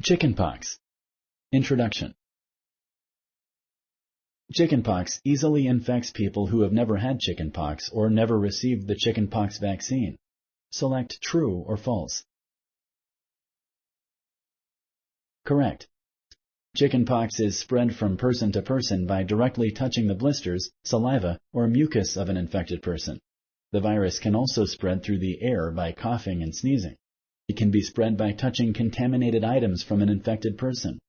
Chickenpox. Introduction. Chickenpox easily infects people who have never had chickenpox or never received the chickenpox vaccine. Select true or false. Correct. Chickenpox is spread from person to person by directly touching the blisters, saliva, or mucus of an infected person. The virus can also spread through the air by coughing and sneezing. It can be spread by touching contaminated items from an infected person.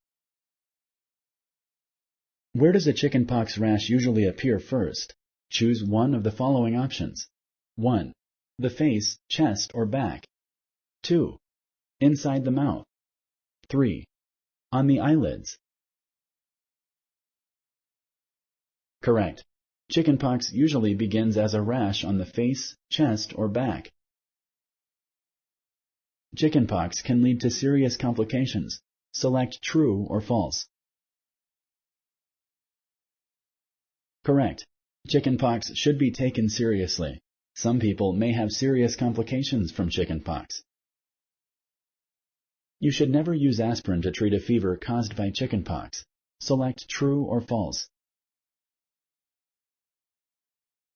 Where does a chickenpox rash usually appear first? Choose one of the following options. 1. The face, chest, or back. 2. Inside the mouth. 3. On the eyelids. Correct. Chickenpox usually begins as a rash on the face, chest, or back. Chickenpox can lead to serious complications. Select true or false. Correct. Chickenpox should be taken seriously. Some people may have serious complications from chickenpox. You should never use aspirin to treat a fever caused by chickenpox. Select true or false.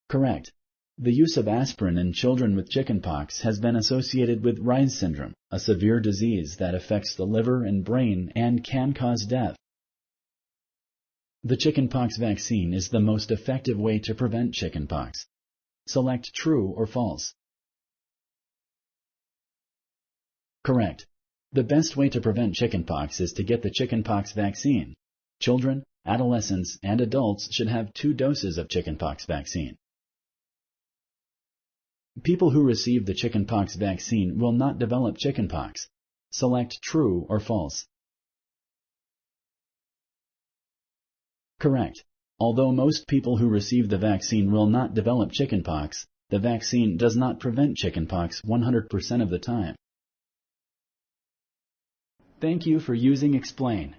Correct. The use of aspirin in children with chickenpox has been associated with Reye's syndrome, a severe disease that affects the liver and brain and can cause death. The chickenpox vaccine is the most effective way to prevent chickenpox. Select true or false. Correct. The best way to prevent chickenpox is to get the chickenpox vaccine. Children, adolescents, and adults should have 2 doses of chickenpox vaccine. People who receive the chickenpox vaccine will not develop chickenpox. Select true or false. Correct. Although most people who receive the vaccine will not develop chickenpox, the vaccine does not prevent chickenpox 100% of the time. Thank you for using Explain.